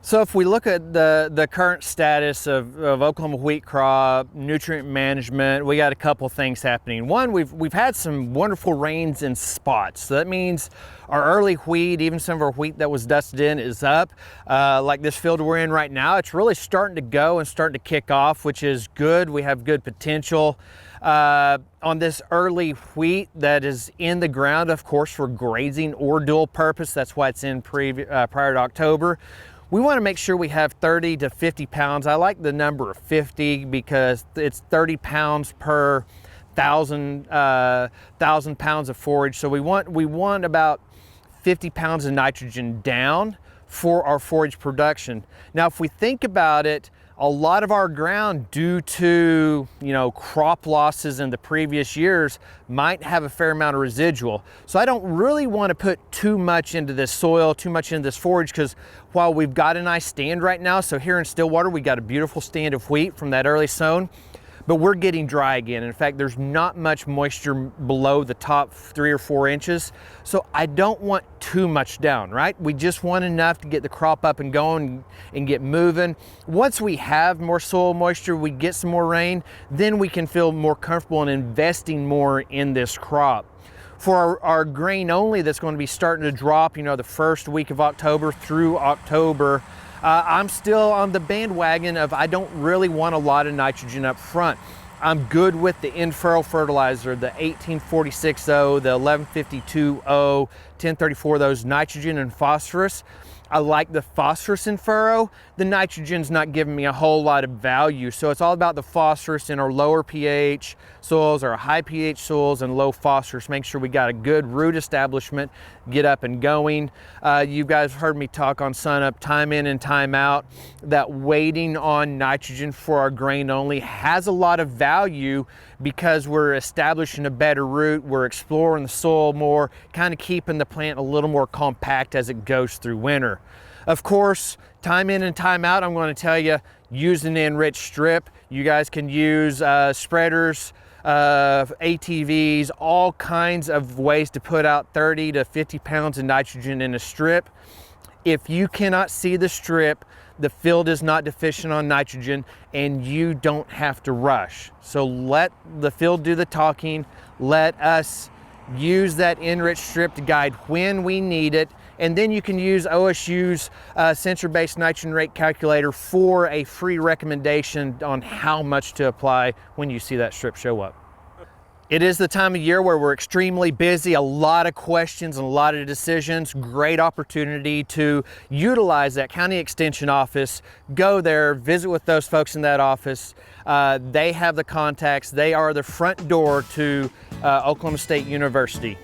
So if we look at the current status of Oklahoma wheat crop, nutrient management, we got a couple things happening. One, we've had some wonderful rains in spots. So that means our early wheat, even some of our wheat that was dusted in, is up. Like this field we're in right now, it's really starting to go and starting to kick off, which is good. We have good potential. On this early wheat that is in the ground, of course, for grazing or dual purpose. That's why it's in prior to October. We want to make sure we have 30 to 50 pounds. I like the number of 50 because it's 30 pounds per thousand pounds of forage. So we want about 50 pounds of nitrogen down for our forage production. Now, if we think about it, a lot of our ground, due to crop losses in the previous years, might have a fair amount of residual. So I don't really want to put too much into this soil, too much into this forage, because while we've got a nice stand right now, so here in Stillwater we got a beautiful stand of wheat from that early sown, but we're getting dry again. In fact, there's not much moisture below the top 3 or 4 inches. So I don't want too much down, right? We just want enough to get the crop up and going and get moving. Once we have more soil moisture, we get some more rain, then we can feel more comfortable in investing more in this crop. For our grain only, that's going to be starting to drop, the first week of October through October, I'm still on the bandwagon of I don't really want a lot of nitrogen up front. I'm good with the in-furrow fertilizer, the 1846O, the 1152O, 1034, those nitrogen and phosphorus. I like the phosphorus in furrow. The nitrogen's not giving me a whole lot of value. So it's all about the phosphorus in our lower pH soils, our high pH soils, and low phosphorus. Make sure we got a good root establishment, get up and going. You guys heard me talk on SUNUP time in and time out that waiting on nitrogen for our grain only has a lot of value because we're establishing a better root, we're exploring the soil more, kind of keeping the plant a little more compact as it goes through winter. Of course, time in and time out, I'm going to tell you, use an enriched strip. You guys can use spreaders, ATVs, all kinds of ways to put out 30 to 50 pounds of nitrogen in a strip. If you cannot see the strip, the field is not deficient on nitrogen and you don't have to rush. So let the field do the talking. Let us use that enriched strip to guide when we need it. And then you can use OSU's sensor-based nitrogen rate calculator for a free recommendation on how much to apply when you see that strip show up. It is the time of year where we're extremely busy, a lot of questions and a lot of decisions. Great opportunity to utilize that county extension office. Go there, visit with those folks in that office. They have the contacts. They are the front door to Oklahoma State University.